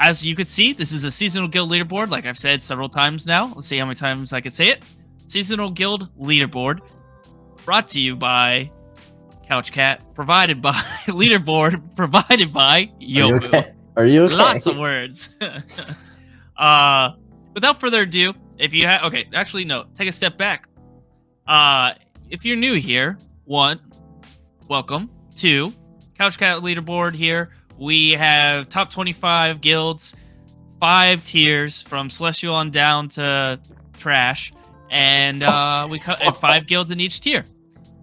as you can see, this is a Seasonal Guild Leaderboard, like I've said several times now. Let's see how many times I can say it. Seasonal Guild Leaderboard, brought to you by Couch Cat, provided by Leaderboard, providid by Yomu. Are you okay? Lots of words. Without further ado, if you have... Okay, actually, no. Take a step back. If you're new here, 1, welcome. 2, Couch Cat Leaderboard here. We have top 25 guilds, 5 tiers from Celestial on down to Trash, and we cut 5 guilds in each tier.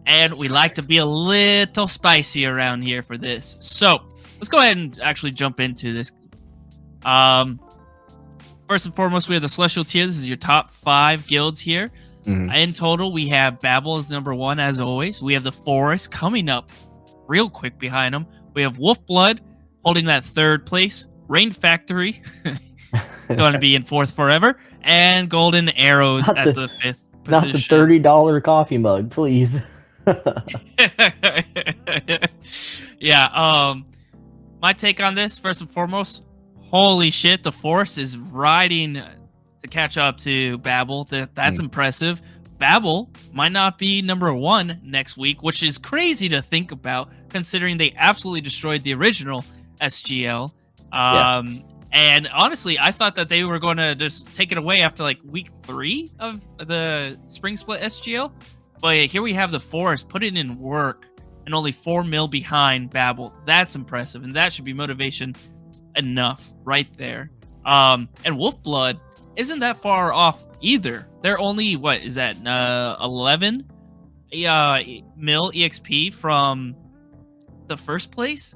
And we like to be a little spicy around here for this. So let's go ahead and actually jump into this. First and foremost, we have the Celestial tier. This is your top 5 guilds here. In total, we have Babel as number 1, as always. We have the Forest coming up real quick behind them. We have Wolfblood holding that 3rd place. Rain Factory going to be in 4th forever. And Golden Arrows at the 5th position. Not the $30 coffee mug, please. Yeah, my take on this, first and foremost, holy shit, the Force is riding to catch up to Babel. That's impressive. Babel might not be number 1 next week, which is crazy to think about, considering they absolutely destroyed the original SGL. And honestly, I thought that they were going to just take it away after like week 3 of the Spring Split SGL. But here we have the Forest putting in work and only 4 mil behind Babel. That's impressive, and that should be motivation enough right there. And Wolfblood isn't that far off either. They're only, what is that, 11 mil EXP from the first place?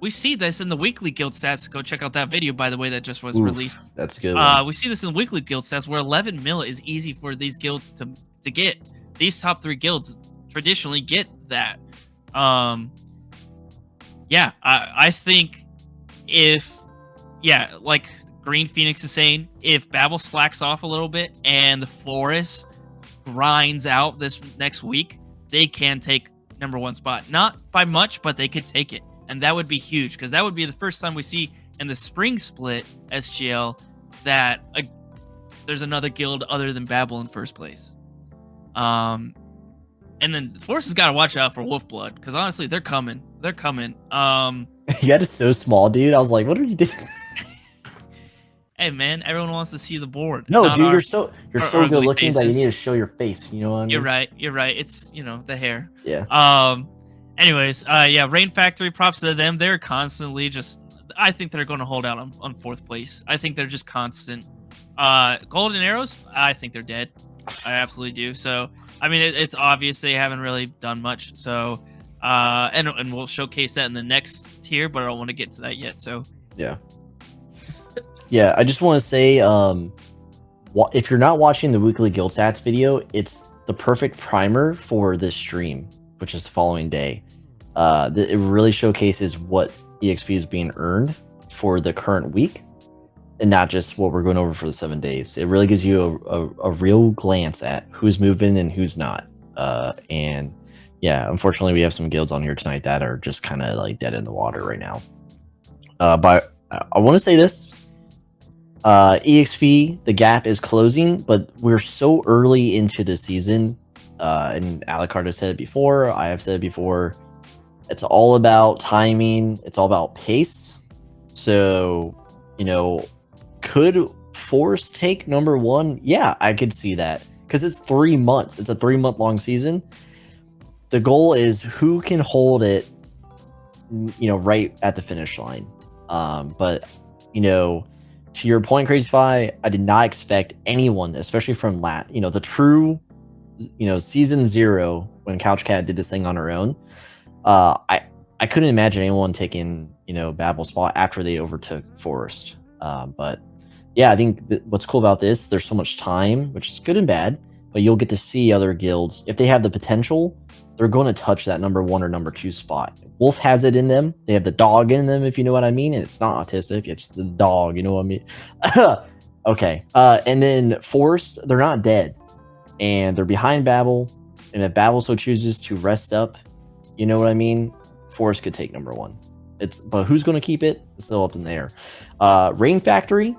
We see this in the weekly guild stats. Go check out that video, by the way, that just was released. That's good. We see this in weekly guild stats where 11 mil is easy for these guilds to get. These top 3 guilds traditionally get that. Yeah, I think like Green Phoenix is saying, if Babel slacks off a little bit and the Forest grinds out this next week, they can take number 1 spot. Not by much, but they could take it. And that would be huge, because that would be the first time we see in the Spring Split SGL that there's another guild other than Babel in first place. And then the Force has got to watch out for Wolfblood, because honestly, they're coming. They're coming. You got it so small, dude. I was like, what are you doing? Hey, man, everyone wants to see the board. No, dude, you're so good looking that you need to show your face. You know what I mean? You're right. You're right. It's, the hair. Yeah. Anyways, yeah, Rain Factory, props to them. They're constantly I think they're going to hold out on 4th place. I think they're just constant. Golden Arrows, I think they're dead. I absolutely do. So, I mean, it's obvious they haven't really done much. So, and we'll showcase that in the next tier, but I don't want to get to that yet. So, yeah. Yeah, I just want to say, if you're not watching the weekly guild stats video, it's the perfect primer for this stream, which is the following day. It really showcases what EXP is being earned for the current week, and not just what we're going over for the 7 days. It really gives you a real glance at who's moving and who's not. And yeah, unfortunately, we have some guilds on here tonight that are just kind of like dead in the water right now. But I want to say this. EXP, the gap is closing, but we're so early into the season. And Alucard has said it before, I have said it before, it's all about timing, it's all about pace. So, could Force take number 1? Yeah, I could see that, because it's 3 months. It's a 3-month-long season. The goal is who can hold it, right at the finish line. But, to your point, Crazy Fi, I did not expect anyone, especially from the true season 0, when Couch Cat did this thing on her own, I couldn't imagine anyone taking Babel's spot after they overtook Forest. But yeah, I think what's cool about this, there's so much time, which is good and bad, but you'll get to see other guilds if they have the potential. They're going to touch that number 1 or number 2 spot. Wolf has it in them. They have the dog in them, if you know what I mean. And it's not autistic, it's the dog, you know what I mean. Okay, and then Forest, they're not dead, and they're behind Babel. And if Babel so chooses to rest up, you know what I mean, Forest could take number 1. But who's going to keep it? It's still up in the air. Rain Factory.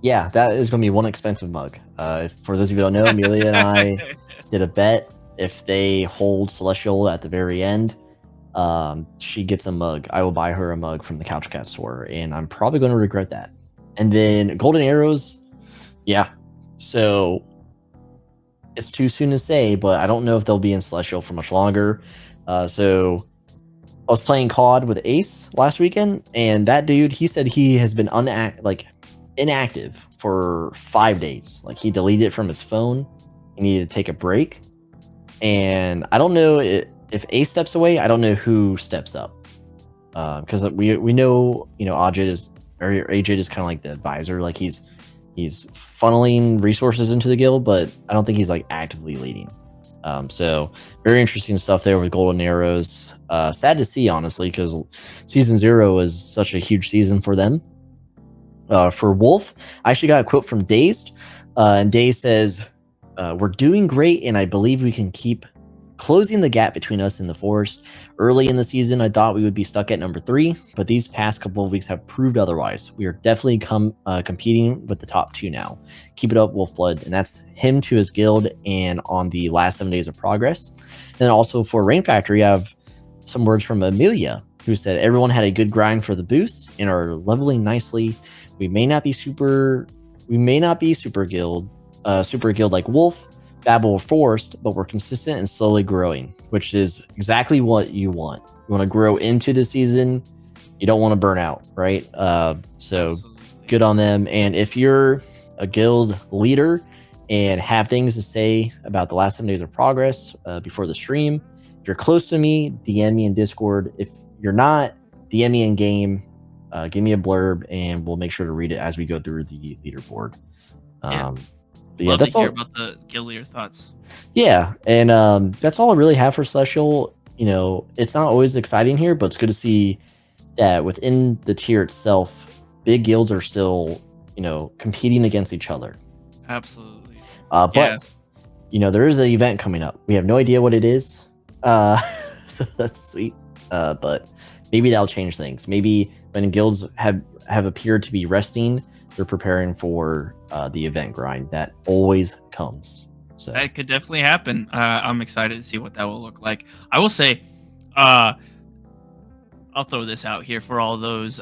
Yeah, that is going to be one expensive mug. For those of you who don't know, Amelia and I did a bet. If they hold Celestial at the very end, she gets a mug. I will buy her a mug from the Couch Cat store, and I'm probably going to regret that. And then Golden Arrows. Yeah. So it's too soon to say, but I don't know if they'll be in Celestial for much longer. So I was playing COD with Ace last weekend, and that dude, he said he has been inactive for 5 days. Like, he deleted it from his phone. He needed to take a break. And I don't know if Ace steps away. I don't know who steps up. Because we know, Ajit is kind of like the advisor. Like, he's funneling resources into the guild, but I don't think he's like actively leading. So very interesting stuff there with Golden Arrows. Sad to see, honestly, because season 0 is such a huge season for them. For Wolf, I actually got a quote from Dazed, and Dazed says, "We're doing great, and I believe we can keep closing the gap between us and the Forest. Early in the season, I thought we would be stuck at number 3, but these past couple of weeks have proved otherwise. We are definitely competing with the top 2 now. Keep it up, Wolfblood." And that's him to his guild and on the last 7 days of progress. And then also for Rain Factory, I have some words from Amelia, who said, "Everyone had a good grind for the boost and are leveling nicely. We may not be super guild like Wolf, Babel, or Forest, but we're consistent and slowly growing," which is exactly what you want. You want to grow into the season. You don't want to burn out, right? So absolutely. Good on them. And if you're a guild leader and have things to say about the last 7 days of progress before the stream, if you're close to me, DM me in Discord. If you're not, DM me in game. Give me a blurb, and we'll make sure to read it as we go through the leaderboard. Yeah, that's all about the guild leader thoughts. Yeah, and that's all I really have for Celestial. It's not always exciting here, but it's good to see that within the tier itself, big guilds are still, competing against each other. Absolutely. But there is an event coming up. We have no idea what it is, so that's sweet. But maybe that'll change things. Maybe when guilds have appeared to be resting, they're preparing for the event grind that always comes. So that could definitely happen. I'm excited to see what that will look like. I will say, I'll throw this out here for all those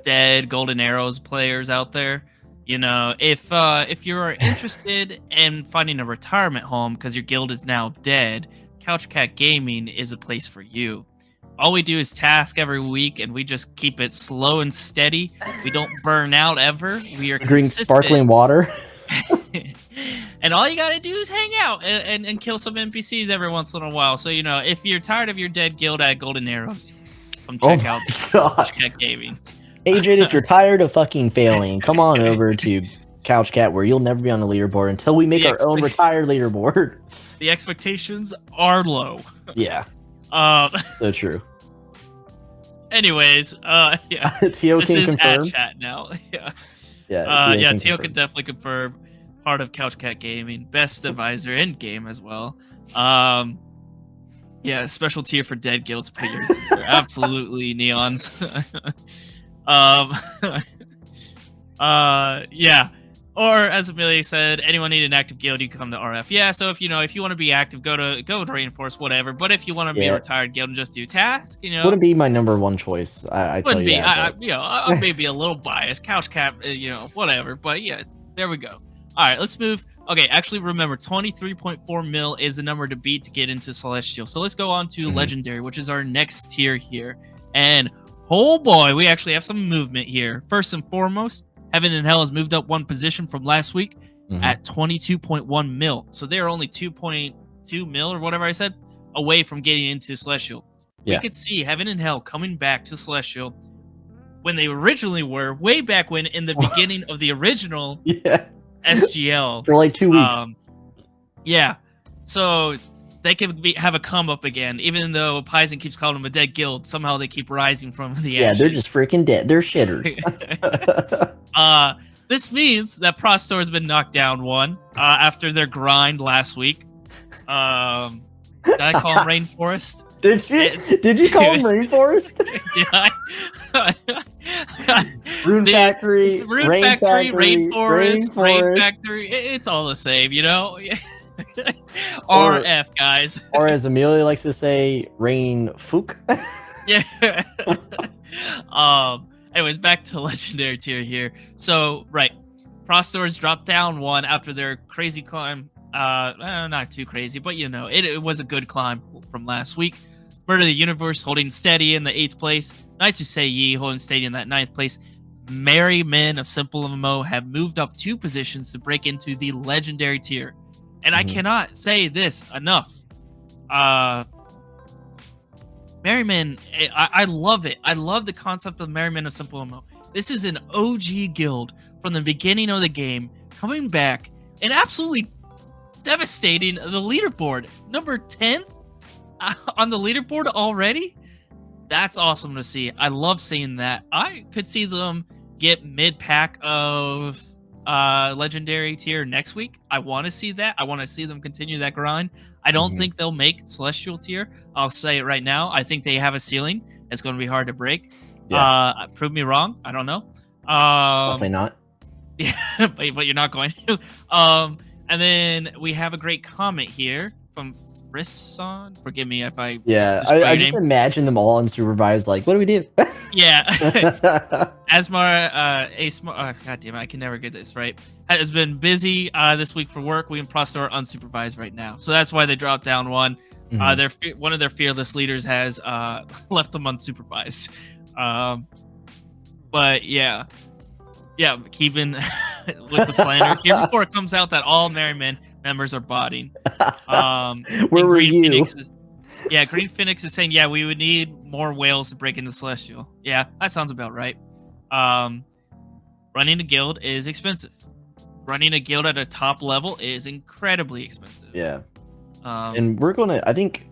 dead Golden Arrows players out there. If you're interested in finding a retirement home because your guild is now dead, Couch Cat Gaming is a place for you. All we do is task every week, and we just keep it slow and steady. We don't burn out ever. We are drink sparkling water. And all you gotta do is hang out and kill some NPCs every once in a while. So, if you're tired of your dead guild at Golden Arrows, come check out Couch Cat Gaming. Agent, if you're tired of fucking failing, come on over to Couch Cat, where you'll never be on the leaderboard until we make our own retired leaderboard. The expectations are low. Yeah. So true. Anyways, yeah. Tio this can is confirm. at chat now. Yeah. Yeah. Tio can definitely confirm. Part of Couch Cat Gaming, best advisor in game as well. Yeah, special tier for dead guilds players. Absolutely neons. Yeah. Or as Amelia said, anyone need an active guild, you can come to RF. Yeah, so if you want to be active, go to Reinforce, whatever. But if you want to be a retired guild and just do tasks, wouldn't be my number one choice. I wouldn't be. That, I may be a little biased. Couch Cat, whatever. But yeah, there we go. All right, let's move. Okay, actually remember, 23.4 mil is the number to beat to get into Celestial. So let's go on to Legendary, which is our next tier here. And oh boy, we actually have some movement here. First and foremost, Heaven and Hell has moved up one position from last week at 22.1 mil. So they're only 2.2 mil or whatever I said away from getting into Celestial. Yeah. We could see Heaven and Hell coming back to Celestial when they originally were, way back when in the beginning of the original SGL. For like 2 weeks. Yeah. So they could have a come up again, even though Paisen keeps calling them a dead guild. Somehow they keep rising from the ashes. Yeah, they're just freaking dead. They're shitters. This means that Prostor has been knocked down one after their grind last week. Did I call him Rainforest? Did you call him Rainforest? Did I? Rune Factory, Rune Rain Factory, Factory, Rainforest, Rain Rainforest. Factory. It's all the same, you know? RF, guys. Or as Amelia likes to say, Rain Fook. Yeah. Anyways, back to legendary tier here. So, right. Prostors dropped down 1 after their crazy climb. Not too crazy, but you know, it was a good climb from last week. Bird of the Universe holding steady in the 8th place. Nice to say Yi holding steady in that 9th place. Merrymen of SimpleMMO have moved up 2 positions to break into the legendary tier. And I cannot say this enough. Merrymen, I love it. I love the concept of Merrymen of SimpleMMO. This is an OG guild from the beginning of the game, coming back and absolutely devastating the leaderboard. Number 10 on the leaderboard already? That's awesome to see. I love seeing that. I could see them get mid-pack of legendary tier next week. I want to see that. I want to see them continue that grind. I don't think they'll make celestial tier. I'll say it right now. I think they have a ceiling. It's going to be hard to break. Yeah. Prove me wrong. I don't know. Definitely not. Yeah, but you're not going to. And then we have a great comment here from Frisson. Forgive me if I. Yeah, I just imagine them all unsupervised. Like, what do we do? Yeah. Asmar, God damn it, I can never get this right. Has been busy this week for work. We and Prosto are unsupervised right now, so that's why they dropped down 1. One of their fearless leaders has left them unsupervised. But yeah, keeping with the slander here before it comes out that all Merrymen members are botting. Where were you? Green Phoenix is saying, we would need more whales to break into Celestial. Yeah, that sounds about right. Running a guild is expensive. Running a guild at a top level is incredibly expensive. Yeah. And we're going to, I think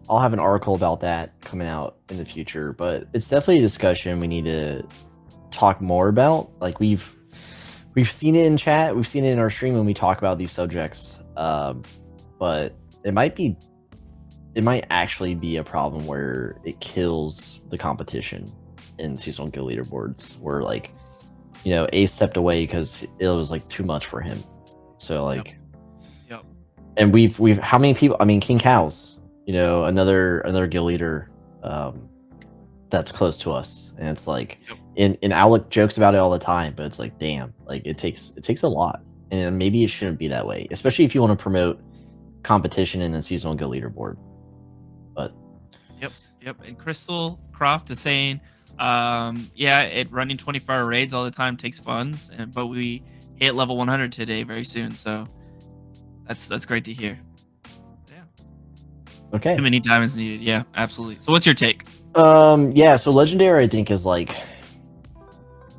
I'll have an article about that coming out in the future, but it's definitely a discussion we need to talk more about. Like we've seen it in chat, we've seen it in our stream when we talk about these subjects. But it might actually be a problem where it kills the competition in Seasonal Guild Leaderboards, where like, you know, Ace stepped away because it was like too much for him. So like, yep. And we've how many people? I mean, King Cows, you know, another guild leader that's close to us, and it's like, and Alec jokes about it all the time, but it's like, damn, like it takes a lot, and maybe it shouldn't be that way, especially if you want to promote competition in a Seasonal Guild Leaderboard. But yep. And Crystal Croft is saying, running 24-hour raids all the time takes funds, but we hit level 100 today very soon, so that's great to hear. Yeah. Okay. Too many diamonds needed. Yeah, absolutely. So what's your take? So legendary, I think, is like,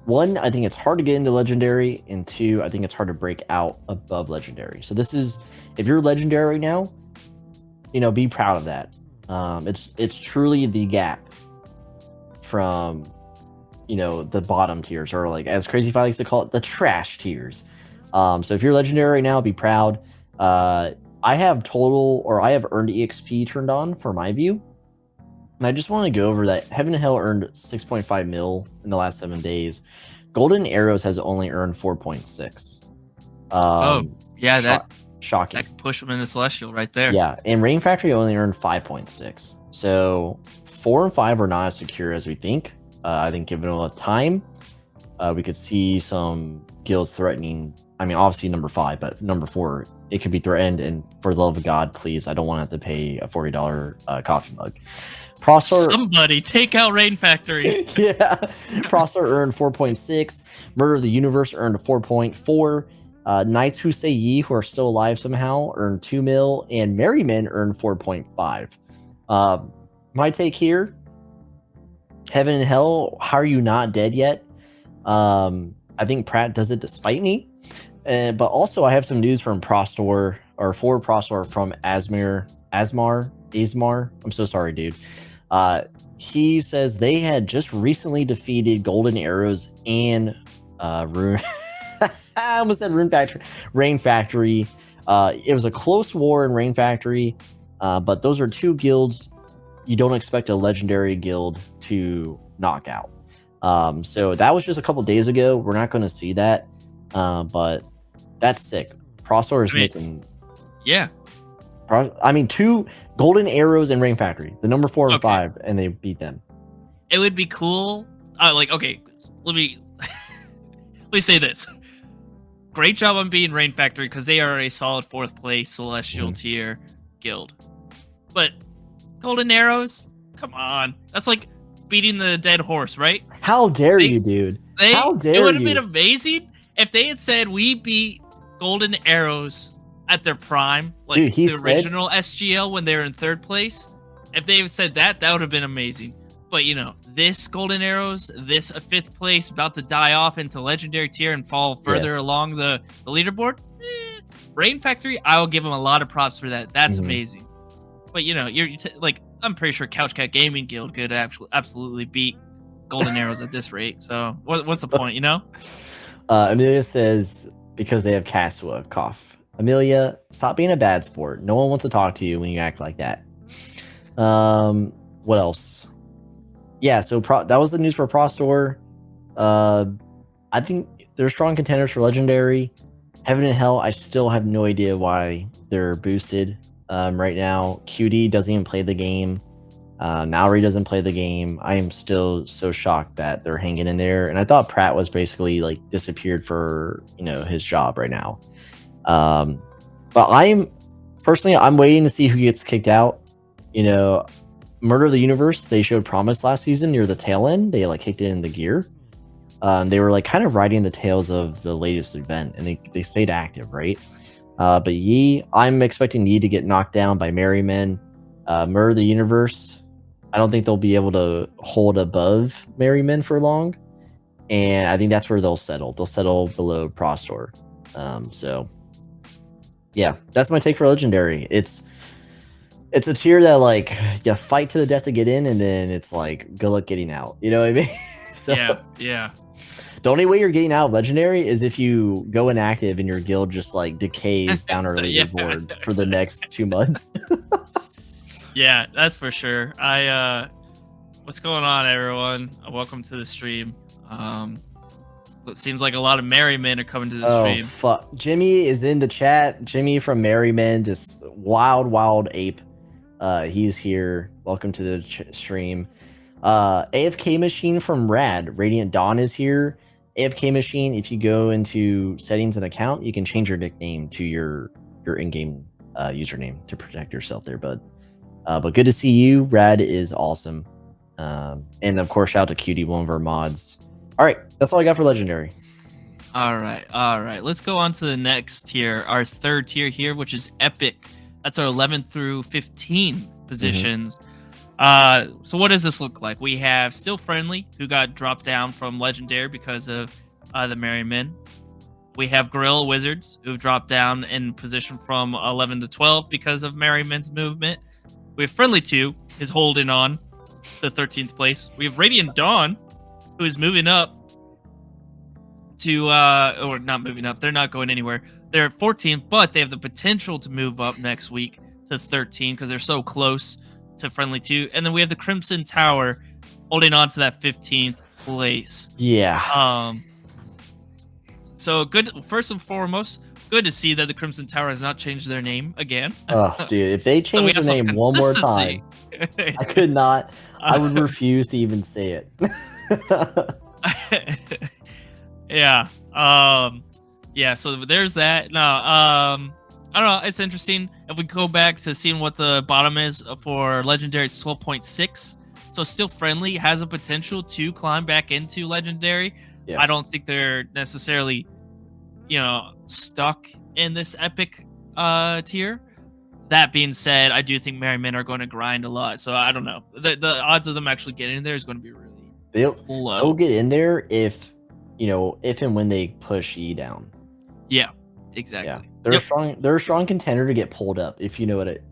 1, I think it's hard to get into legendary, and 2, I think it's hard to break out above legendary. So this is, if you're legendary right now, you know, be proud of that. It's truly the gap from, you know, the bottom tiers, or like, as Crazy Fi likes to call it, the trash tiers. So if you're legendary right now, be proud. I have earned EXP turned on for my view. And I just want to go over that. Heaven and Hell earned 6.5 mil in the last 7 days. Golden Arrows has only earned 4.6. Shocking. That could push them into Celestial right there. Yeah, and Rain Factory only earned 5.6. So 4 and 5 are not as secure as we think. I think given a lot of time, we could see some guilds threatening. I mean, obviously number 5, but number 4, it could be threatened. And for the love of God, please, I don't want to have to pay a $40 coffee mug. Prosser, somebody take out Rain Factory. Yeah, Prosser earned 4.6. Murder of the Universe earned a 4.4. Knights Who Say Ye, who are still alive somehow, earned 2 mil, and Merrymen earned 4.5. My take here: Heaven and Hell, how are you not dead yet? I think Pratt does it despite me. But also, I have some news from Prostor, or for Prostor, from Asmar. I'm so sorry, dude. He says they had just recently defeated Golden Arrows and Rune. I almost said Rain Factory. It was a close war in Rain Factory. But those are two guilds you don't expect a legendary guild to knock out. So that was just a couple days ago. We're not going to see that, but that's sick. Prostor is making. Yeah. I mean, 2 golden arrows in Rain Factory, the number 4 and 5, and they beat them. It would be cool. Okay, let me say this. Great job on beating Rain Factory because they are a solid 4th place Celestial tier guild. But golden arrows, come on, that's like beating the dead horse, right? How dare you, dude? How dare you? It would have been amazing if they had said we beat golden arrows at their prime, like dude, the original SGL when they were in 3rd place. If they had said that, that would have been amazing. But this golden arrows, this 5th place about to die off into legendary tier and fall further along the leaderboard. Rain Factory, I will give them a lot of props for that. That's amazing. But you're like, I'm pretty sure Couch Cat Gaming Guild could absolutely beat golden arrows at this rate. So what's the point? Amelia says because they have Kasua. Cough. Amelia, stop being a bad sport. No one wants to talk to you when you act like that. What else? Yeah, so that was the news for Prostor. I think they're strong contenders for Legendary. Heaven and Hell, I still have no idea why they're boosted right now. QD doesn't even play the game. Maori doesn't play the game. I am still so shocked that they're hanging in there. And I thought Pratt was basically like disappeared for his job right now. But I'm waiting to see who gets kicked out. Murder of the Universe, they showed promise last season near the tail end. They kicked it in the gear. They were kind of riding the tails of the latest event, and they stayed active, right? But Yi, I'm expecting Yi to get knocked down by Merrymen. Murder of the Universe, I don't think they'll be able to hold above Merrymen for long, and I think that's where they'll settle. They'll settle below Prostor. So yeah, that's my take for Legendary. It's a tier that you fight to the death to get in, and then it's good luck getting out. You know what I mean? So yeah. The only way you're getting out of Legendary is if you go inactive and your guild just decays down our leaderboard for the next 2 months. Yeah, that's for sure. What's going on, everyone? Welcome to the stream. It seems like a lot of Merrymen are coming to the stream. Fuck. Jimmy is in the chat. Jimmy from Merrymen, this wild ape. He's here. Welcome to the stream. AFK Machine from Rad. Radiant Dawn is here. AFK Machine, if you go into settings and account, you can change your nickname to your in-game username to protect yourself there, bud. But good to see you. Rad is awesome. And of course, shout out to QD, one of our mods. All right, that's all I got for Legendary. All right. Let's go on to the next tier, our 3rd tier here, which is Epic. That's our 11th through 15 positions. So what does this look like? We have Still Friendly, who got dropped down from Legendary because of the Merrymen. We have Gorilla Wizards, who've dropped down in position from 11 to 12 because of Merrymen's movement. We have Friendly 2, is holding on to 13th place. We have Radiant Dawn, who is moving up to, or not moving up, they're not going anywhere. They're at 14, but they have the potential to move up next week to 13 because they're so close to Friendly 2. And then we have the Crimson Tower holding on to that 15th place. Yeah. So good. First and foremost, good to see that the Crimson Tower has not changed their name again. Oh, dude, if they change their name one more time, I could not. I would refuse to even say it. Yeah. Yeah, so there's that. No, I don't know. It's interesting. If we go back to seeing what the bottom is for Legendary, it's 12.6. So Still Friendly has a potential to climb back into Legendary. Yeah. I don't think they're necessarily, stuck in this Epic tier. That being said, I do think Merrymen are going to grind a lot. So I don't know. The odds of them actually getting in there is going to be really low. They'll get in there if and when they push E down. Yeah, exactly. Yeah. They're a strong contender to get pulled up, if you know what it.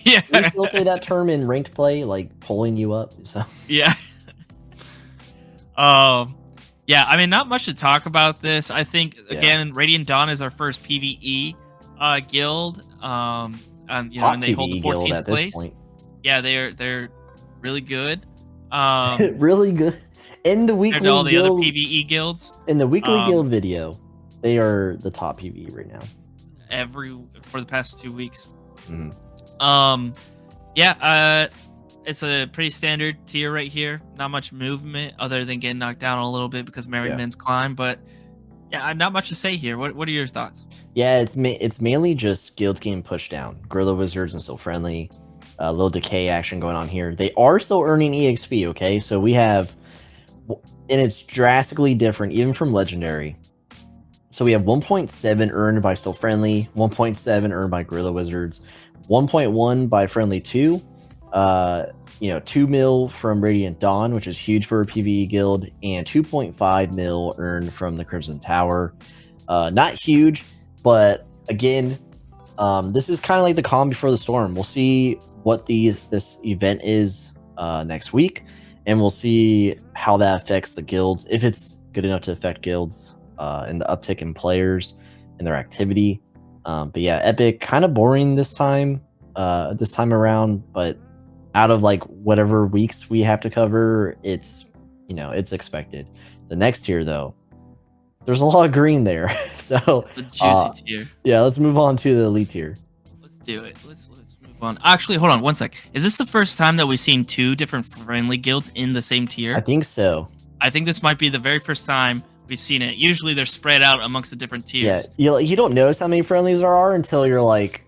Yeah. We still say that term in ranked play, pulling you up. So yeah. Yeah, I mean, not much to talk about this. I think again, Radiant Dawn is our first PvE guild. Top and they hold the PvE guild 14th at this place. point. Yeah, they're really good. Really good. In the Compared to all weekly the other guild, PvE guilds, in the weekly guild video, they are the top PvE right now. for the past 2 weeks. Mhm. It's a pretty standard tier right here. Not much movement other than getting knocked down a little bit because Merrymen's climb, but yeah, not much to say here. What are your thoughts? Yeah, it's mainly just guilds getting pushed down. Guerrilla Wizards and still friendly. A little decay action going on here. They are still earning EXP, okay? So we have, and it's drastically different even from Legendary. So we have 1.7 earned by Still Friendly, 1.7 earned by Guerrilla Wizards, 1.1 by Friendly 2, 2 mil from Radiant Dawn, which is huge for a PvE guild, and 2.5 mil earned from the Crimson Tower. Not huge, but again, this is kind of like the calm before the storm. We'll see what this event is next week, and we'll see how that affects the guilds, if it's good enough to affect guilds, and the uptick in players and their activity. But yeah, Epic kind of boring this time around, but out of like whatever weeks we have to cover, it's expected. The next tier though, there's a lot of green there. So The juicy tier. yeah, let's move on to the elite tier. Let's do it. Let's move on. Actually, hold on one sec. Is this the first time that we've seen 2 different friendly guilds in the same tier? I think so. I think this might be the very first time we've seen it. Usually they're spread out amongst the different tiers. Yeah, you don't notice how many friendlies there are until you're like,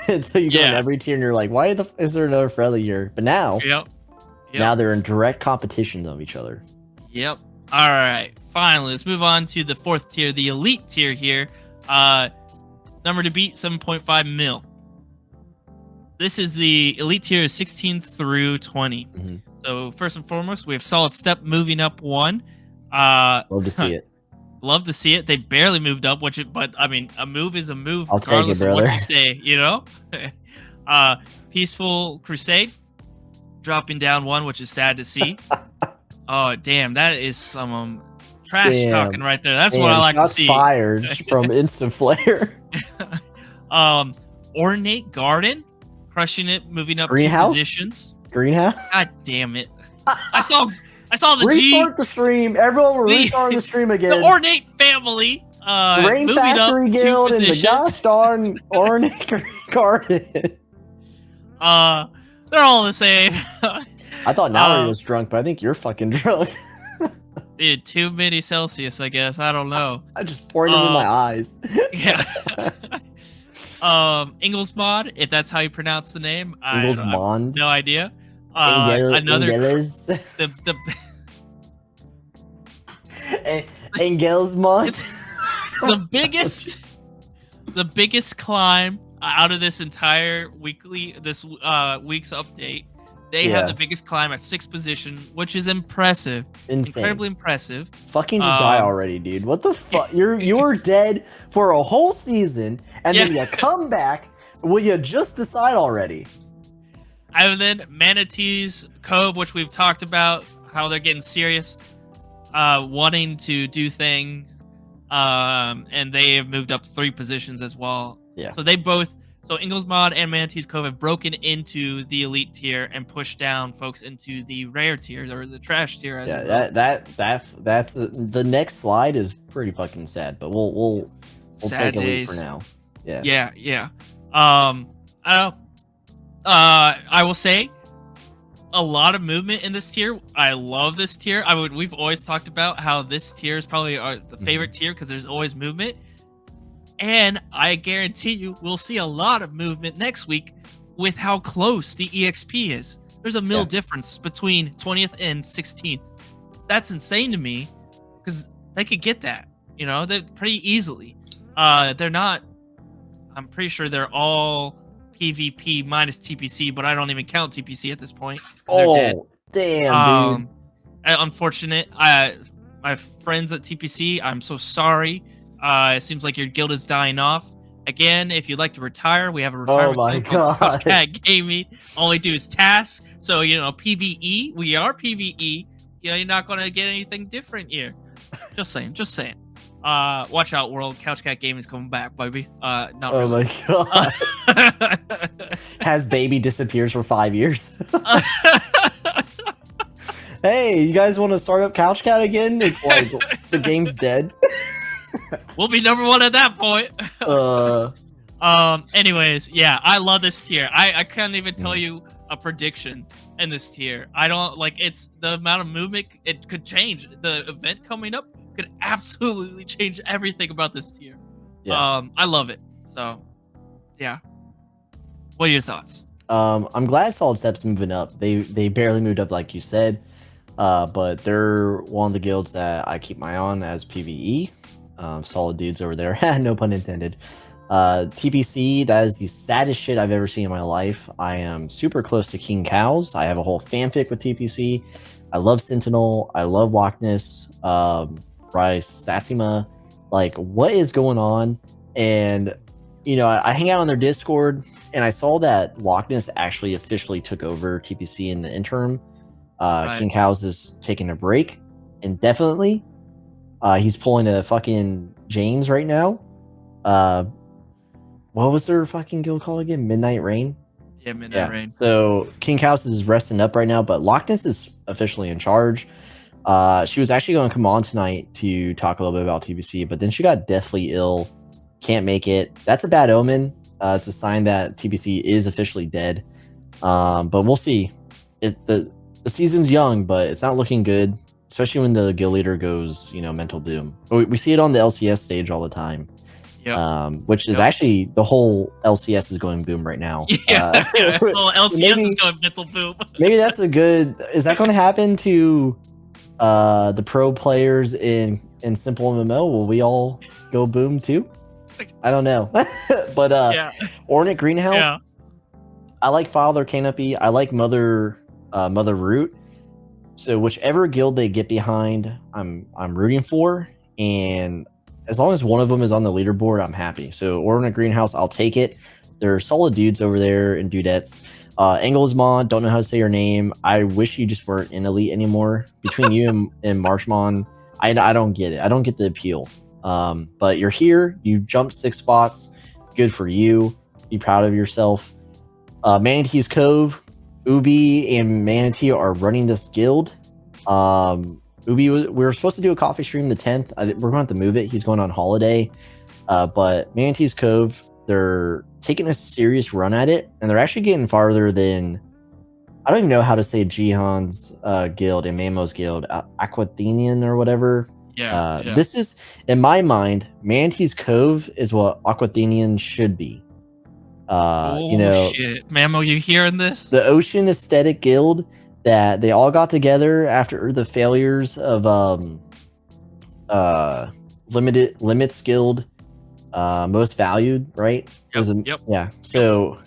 until you go in every tier and you're like, why is there another friendly here? But now, now they're in direct competition of each other. Yep. All right. Finally, let's move on to the 4th tier, the elite tier here. Number to beat, 7.5 mil. This is the elite tier, 16 through 20. Mm-hmm. So first and foremost, we have Solid Step moving up 1. Love to see it. Love to see it. They barely moved up, but I mean, a move is a move, I'll regardless take it, of what brother. you say, Peaceful Crusade dropping down 1, which is sad to see. Oh, damn, that is some trash talking right there. That's what I like to see. Fired from Instant Flare. Ornate Garden, crushing it, moving up 2 positions. Greenhouse. God damn it! I saw the Restart the stream. Everyone will restart the stream again. The Ornate family. Rain moving Factory up 2 Guild and the positions. gosh darn Ornate Garden. They're all the same. I thought Nowry was drunk, but I think you're fucking drunk. Dude, too many Celsius, I guess. I don't know. I just poured it in my eyes. Yeah. Ingelsmod, if that's how you pronounce the name. I have no idea. Another Engelsmod. the biggest climb out of this entire week's update. They have the biggest climb at 6th position, which is impressive. Insane. Incredibly impressive. Fucking just die already, dude. What the fuck? You were dead for a whole season, and then you come back. Will you just decide already? And then Manatee's Cove, which we've talked about, how they're getting serious, wanting to do things, and they have moved up 3 positions as well. Yeah. So Ingelsmod and Manatee's Cove have broken into the elite tier and pushed down folks into the rare tier or the trash tier. That's the next slide is pretty fucking sad, but we'll take elite for now. Yeah. I don't know. I will say a lot of movement in this tier. I love this tier. We've always talked about how this tier is probably the favorite tier because there's always movement. And I guarantee you we'll see a lot of movement next week with how close the EXP is. There's a mil difference between 20th and 16th. That's insane to me because they could get that, they're pretty easily. They're not, I'm pretty sure they're all PvP minus TPC, but I don't even count TPC at this point. Oh, they're dead. Damn, dude. Unfortunate. My friends at TPC, I'm so sorry. It seems like your guild is dying off. Again, if you'd like to retire, we have a retirement. Oh my god. Gaming. All we do is tasks. So, PvE. We are PvE. You're not going to get anything different here. Just saying. Watch out, world. Couch Cat Gaming is coming back, baby. Not Oh really. my god. Has baby disappears for 5 years. Hey, you guys want to start up Couch Cat again? It's like the game's dead. We'll be number 1 at that point. Anyways, yeah, I love this tier. I can't even tell you a prediction in this tier. I don't like it's the amount of movement. It could change. The event coming up could absolutely change everything about this tier. Yeah. I love it. So, yeah. What are your thoughts? I'm glad Solid Step's moving up. They barely moved up, like you said, but they're one of the guilds that I keep my eye on as PVE. Solid dudes over there. No pun intended. TPC, that is the saddest shit I've ever seen in my life. I am super close to King Cows. I have a whole fanfic with TPC. I love Sentinel. I love Loch Ness. Rice, Sassima. Like, what is going on? And, you know, I hang out on their Discord, and I saw that Loch Ness actually officially took over TPC in the interim. Right. King Cows is taking a break, indefinitely. He's pulling a fucking James right now. What was their fucking guild called again? Midnight Rain? Yeah, Midnight Rain. So King Cows is resting up right now, but Loch Ness is officially in charge. She was actually going to come on tonight to talk a little bit about TBC, but then she got deathly ill. Can't make it. That's a bad omen. It's a sign that TBC is officially dead. But we'll see. The season's young, but it's not looking good, especially when the guild leader goes, you know, mental doom. We see it on the LCS stage all the time. Yep. Which is actually the whole LCS is going boom right now. Yeah, well, LCS is going mental boom. Maybe that's a good. Is that going to happen to the pro players in SimpleMMO? Will we all go boom too? I don't know. But Ornate Greenhouse. Yeah. I like Father Canopy. I like Mother Root. So whichever guild they get behind, I'm rooting for, and as long as one of them is on the leaderboard, I'm happy. So Ornate Greenhouse, I'll take it. They're solid dudes over there in dudettes. Engelsmon, don't know how to say your name. I wish you just weren't in Elite anymore. Between you and Marshmon, I don't get it. I don't get the appeal. But you're here. You jumped 6 spots. Good for you. Be proud of yourself. Manatee's Cove, Ubi and Manatee are running this guild. Ubi, we were supposed to do a coffee stream the 10th. We're going to have to move it. He's going on holiday. But Manatee's Cove, they're taking a serious run at it, and they're actually getting farther than, I don't even know how to say Jihan's guild and Mamo's guild, Aquathenian or whatever. Yeah. This is, in my mind, Manatee's Cove is what Aquathenian should be. You know, shit. Mamo, you hearing this? The Ocean Aesthetic Guild that they all got together after the failures of Limits Guild, Most Valued, right? Yep. Yeah. So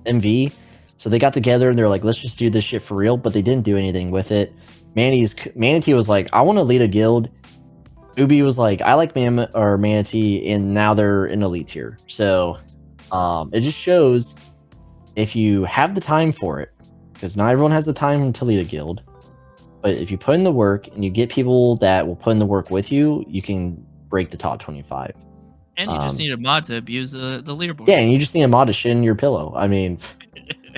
MV. So they got together and they're like, let's just do this shit for real, but they didn't do anything with it. Manatee was like, I want to lead a guild. Ubi was like, I like Manatee, and now they're in Elite tier. So it just shows if you have the time for it, because not everyone has the time to lead a guild, but if you put in the work and you get people that will put in the work with you, you can break the top 25. And you just need a mod to abuse the leaderboard. Yeah, and you just need a mod to shit in your pillow. I mean,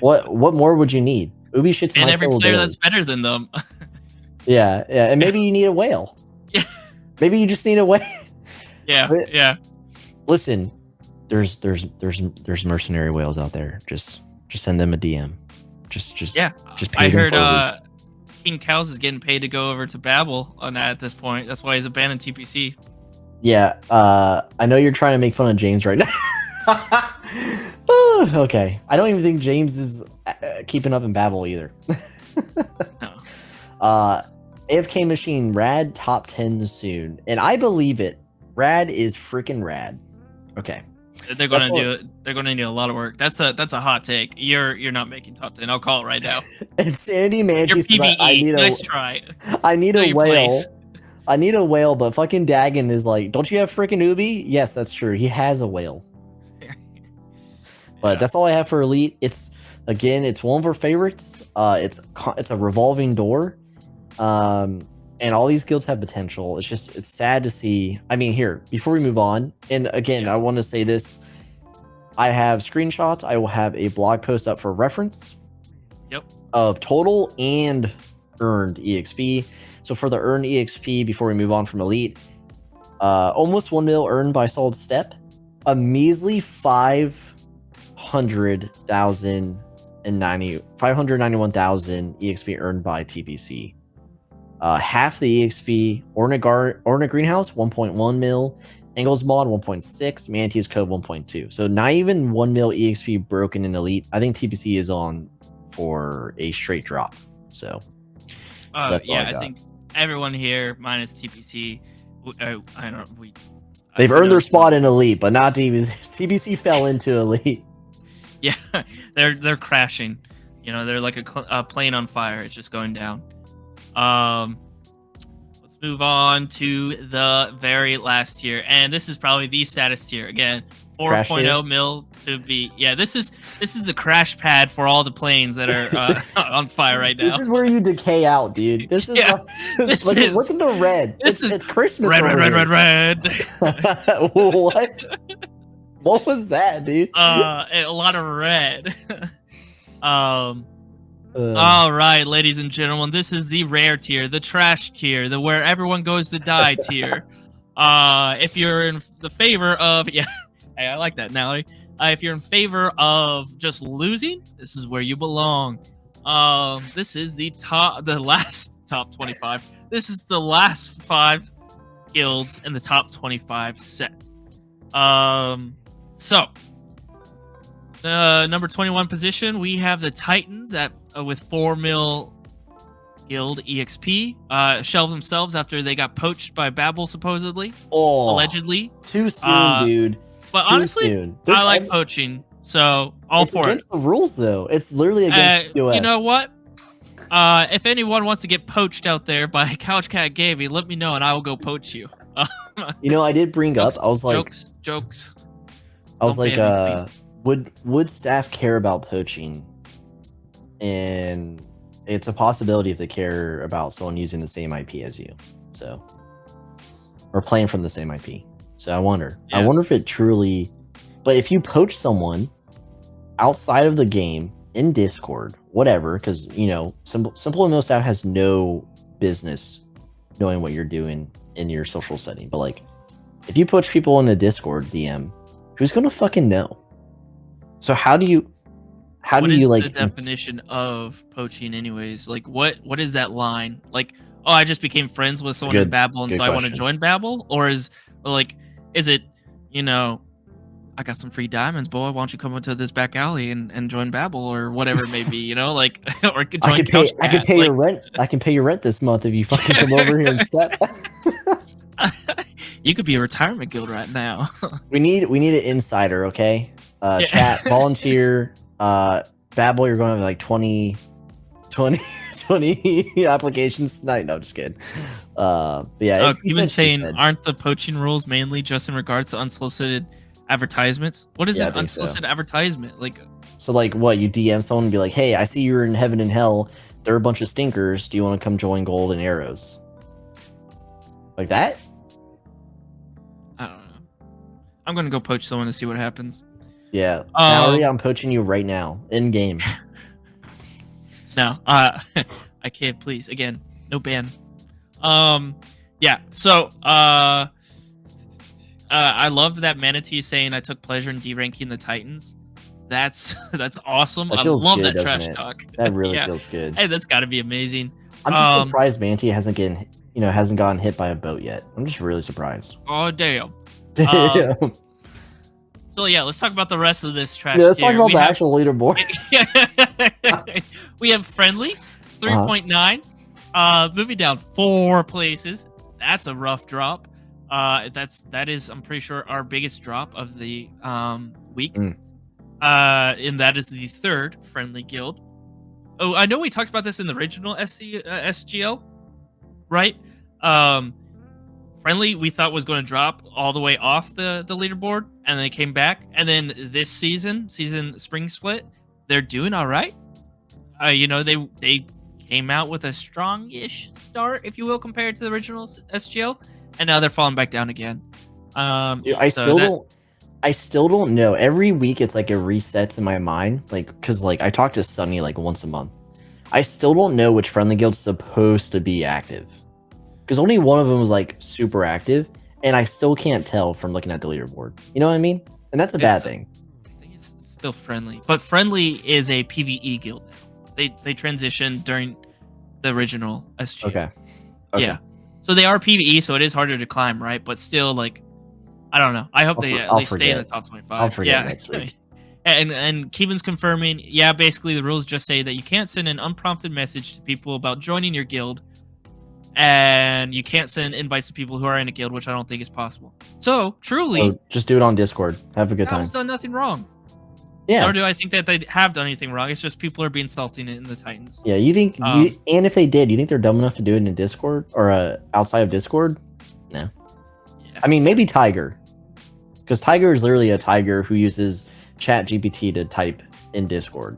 what more would you need? Ubi shits in and my every pillow player daily. that's better than them. Yeah, and maybe you need a whale. Yeah. Maybe you just need a whale. Yeah. Listen, there's mercenary whales out there. Just send them a DM. Just pay I them heard forward. King Cows is getting paid to go over to Babel on that at this point. That's why he's abandoned TPC. Yeah, I know you're trying to make fun of James right now. Okay, I don't even think James is keeping up in Babel either. No. AFK Machine Rad top 10 soon, and I believe it. Rad is freaking rad. Okay, they're going to do it. They're going to need a lot of work. That's a hot take. You're not making top 10. I'll call it right now. Insanity Mantis. Your PvE. Nice try. I need a whale. Place. I need a whale, but fucking Dagon is like, don't you have freaking Ubi? Yes, that's true. He has a whale. But that's all I have for Elite. It's one of our favorites. It's a revolving door. And all these guilds have potential. It's sad to see. I mean, here, before we move on, and again, I want to say this. I have screenshots. I will have a blog post up for reference. Yep. Of total and earned EXP. So for the earned EXP, before we move on from Elite, almost 1 mil earned by Solid Step, a measly 591,000 EXP earned by TPC. Half the EXP, Orna Greenhouse 1.1 mil, Angles Mod 1.6, Manatee's Code 1.2. So not even 1 mil EXP broken in Elite. I think TPC is on for a straight drop. So that's all I think everyone here minus TPC. They've earned their spot in Elite, but not TPC. TPC fell into Elite. Yeah, they're crashing. You know, they're like a plane on fire. It's just going down. Let's move on to the very last tier, and this is probably the saddest tier. Again, 4.0 mil to be. Yeah, this is the crash pad for all the planes that are on fire right now. This is where you decay out, dude. This is look at the red. It's Christmas. Red. What? What was that, dude? A lot of red. All right, ladies and gentlemen, this is the rare tier, the trash tier, the where everyone goes to die tier. If you're in the favor of, hey, I like that, Nally. If you're in favor of just losing, this is where you belong. This is the last top 25. This is the last 5 guilds in the top 25 set. So, number 21 position, we have the Titans with 4 mil guild EXP. Shelved themselves after they got poached by Babel, supposedly. Allegedly. Too soon, dude. But honestly, I like poaching, so it's for against the rules, though. It's literally against the US. You know what? If anyone wants to get poached out there by Couch Cat Gavy, let me know and I will go poach you. You know, I did bring up. I was like, jokes. I was like, would staff care about poaching? And it's a possibility if they care about someone using the same IP as you, so or playing from the same IP. So I wonder. Yeah. I wonder if it truly. But if you poach someone outside of the game in Discord, whatever, because you know, SimpleMMO staff has no business knowing what you're doing in your social setting. But like, if you poach people in a Discord DM, who's gonna fucking know? So how do you like the definition of poaching anyways? Like what is that line? Like, oh, I just became friends with someone in Babel and so I want to join Babel? Or is it, you know, I got some free diamonds, boy, why don't you come into this back alley and join Babel or whatever it may be, you know, like or join I can pay your rent. I can pay your rent this month if you fucking come over here and step. You could be a retirement guild right now. we need an insider, okay? Chat, volunteer, Babel, you're going to have like 20 applications tonight. No, just kidding. But yeah, you've been saying, aren't the poaching rules mainly just in regards to unsolicited advertisements? What is an unsolicited advertisement? Like, so like what, you DM someone and be like, hey, I see you're in heaven and hell. They're a bunch of stinkers. Do you want to come join Gold and Arrows? Like that? I don't know. I'm gonna go poach someone to see what happens. Yeah, Mallory, I'm poaching you right now in game. No, I can't. Please, again, no ban. Yeah. So, I love that Manatee saying I took pleasure in deranking the Titans. That's awesome. I love that trash talk. That really feels good. Hey, that's got to be amazing. I'm just surprised Manatee hasn't gotten hit by a boat yet. I'm just really surprised. Oh damn. So yeah, let's talk about the rest of this trash. Yeah, let's talk about the actual leaderboard. We have Friendly, 3.9, moving down 4 places. That's a rough drop. That is, I'm pretty sure, our biggest drop of the week. And that is the 3rd Friendly Guild. Oh, I know we talked about this in the original SGL, right? Friendly, we thought was going to drop all the way off the leaderboard, and then it came back. And then this season spring split, they're doing all right. You know, they came out with a strong-ish start, if you will, compared to the original SGL, and now they're falling back down again. I still I still don't know. Every week it's like it resets in my mind, like because like I talk to Sunny like once a month. I still don't know which friendly guild's supposed to be active because only one of them was like super active, and I still can't tell from looking at the leaderboard. You know what I mean? And that's a bad thing. I think it's still friendly, but friendly is a PvE guild now. They transitioned during the original SGL. Okay. Yeah. So they are PvE, so it is harder to climb, right? But still, like, I don't know. I hope they at least stay in the top 25. I'll forget next week. And Kevin's confirming, yeah, basically the rules just say that you can't send an unprompted message to people about joining your guild, and you can't send invites to people who are in a guild, which I don't think is possible. So, truly... So just do it on Discord. Have a good time. Valve's done nothing wrong. Yeah. Nor do I think that they have done anything wrong. It's just people are being salty in the Titans. Yeah, you think... and if they did, you think they're dumb enough to do it in Discord? Or outside of Discord? No. Yeah. I mean, maybe Tiger. Because Tiger is literally a tiger who uses ChatGPT to type in Discord.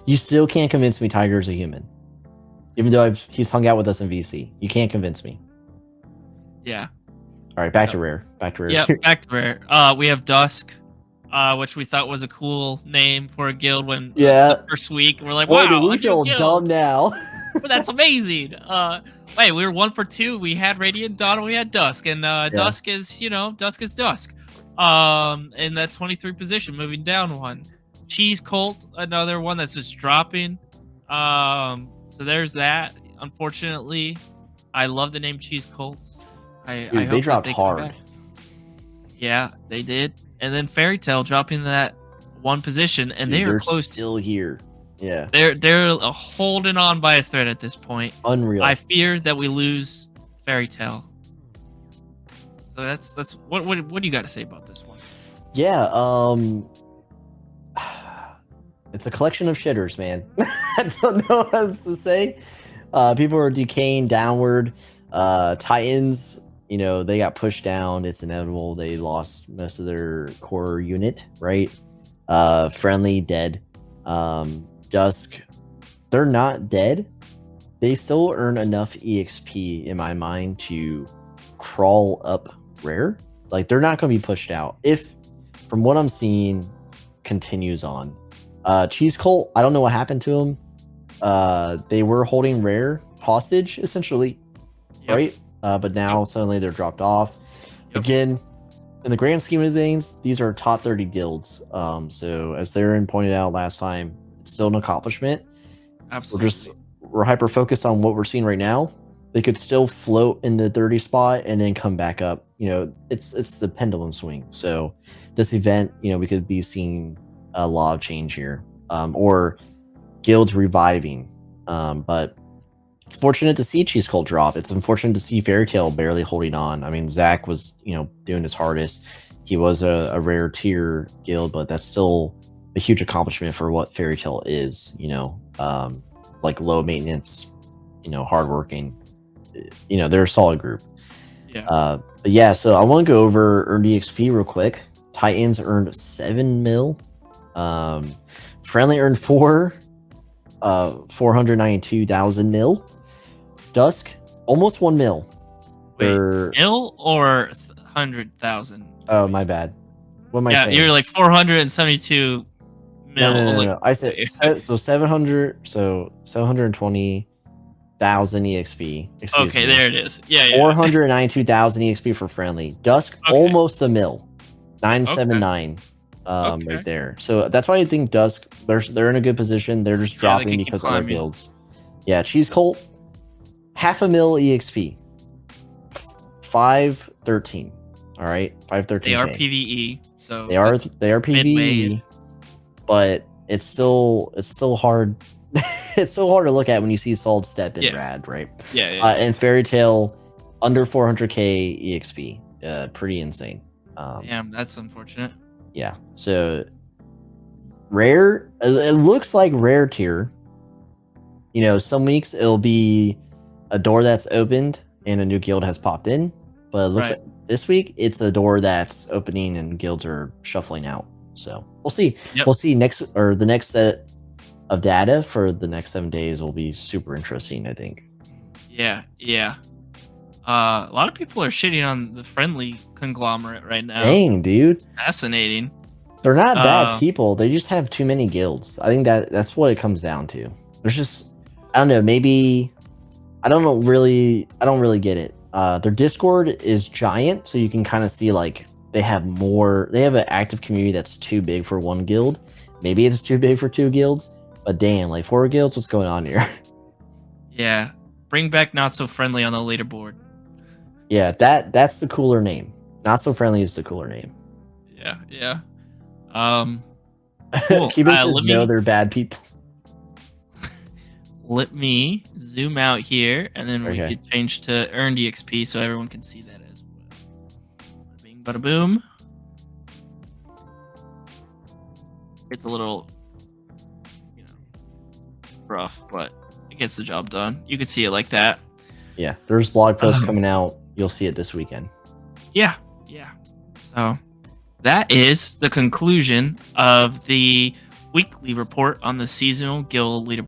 You still can't convince me Tiger is a human. Even though he's hung out with us in VC. You can't convince me. Yeah. All right, back to Rare. Yeah, back to Rare. We have Dusk, which we thought was a cool name for a guild when the first week. We're like, wow, do we feel dumb now? But that's amazing. Wait, we were 1 for 2. We had Radiant Dawn and we had Dusk, and Dusk is Dusk is Dusk. In that 23 position, moving down one. Cheese Cult, another one that's just dropping. So there's that. Unfortunately, I love the name Cheese Cult. I hope they dropped hard. Yeah, they did. And then Fairy Tail dropping that 1 position, and they are close. Still here. Yeah, they're holding on by a thread at this point. Unreal. I fear that we lose Fairy Tail. So that's what do you got to say about this one? Yeah, it's a collection of shitters, man. I don't know what else to say. People are decaying downward. Titans, they got pushed down. It's inevitable. They lost most of their core unit, right? Friendly dead. Dusk, they're not dead. They still earn enough EXP in my mind to crawl up Rare. Like, they're not going to be pushed out if, from what I'm seeing, continues on. Cheese Cult, I don't know what happened to them. They were holding Rare hostage, essentially, right? But now suddenly they're dropped off. Again, in the grand scheme of things, these are top 30 guilds. So as Theron pointed out last time, it's still an accomplishment. Absolutely. We're hyper focused on what we're seeing right now. They could still float in the 30 spot and then come back up. It's the pendulum swing. So this event, we could be seeing a lot of change here, or guilds reviving. But it's fortunate to see Cheese Cult drop. It's unfortunate to see Fairy Tail barely holding on. I mean, Zach was, doing his hardest. He was a rare tier guild, but that's still a huge accomplishment for what Fairy Tail is. Like low maintenance, hardworking. They're a solid group. Yeah. But yeah, so I want to go over earned EXP real quick. Titans earned 7 mil. Friendly earned 492,000 mil. Dusk almost 1 mil. Wait, mil or 100,000? Oh, my bad. What am I saying? You're like 472 mil. No. I said so 720,000 EXP. Okay, there it is. Yeah. 492,000 EXP for friendly. Dusk almost a mil. 979. Right there. So that's why I think Dusk, they're in a good position. They're just dropping because of their builds. Yeah, Cheese Cult, 500,000 EXP. 513. All right, 513. They are PvE, so they are PvE, but it's still hard. It's so hard to look at when you see Solid Step in Rad, right? Yeah. And Fairy Tail under 400k EXP. Pretty insane. Damn, that's unfortunate. Yeah. So Rare, it looks like Rare tier. Some weeks it'll be a door that's opened and a new guild has popped in, but it looks like this week it's a door that's opening and guilds are shuffling out. So we'll see. We'll see the next set of data for the next 7 days will be super interesting, I think. Yeah. A lot of people are shitting on the friendly conglomerate right now. Dang, dude. Fascinating. They're not bad people. They just have too many guilds. I think that's what it comes down to. There's just, I don't know, maybe I don't really get it. Their Discord is giant, so you can kind of see like they have an active community that's too big for one guild. Maybe it's too big for two guilds, but damn, like 4 guilds, what's going on here? Yeah. Bring back Not So Friendly on the leaderboard. Yeah, that's the cooler name. Not So Friendly is the cooler name. Yeah. Cool. Keep it no, they're bad people. Let me zoom out here, and then we Okay. could change to earned EXP so everyone can see that as well. Bada bing, bada boom. It's a little, rough, but it gets the job done. You can see it like that. Yeah, there's blog posts coming out. You'll see it this weekend. Yeah. So that is the conclusion of the weekly report on the Seasonal Guild Leaderboard.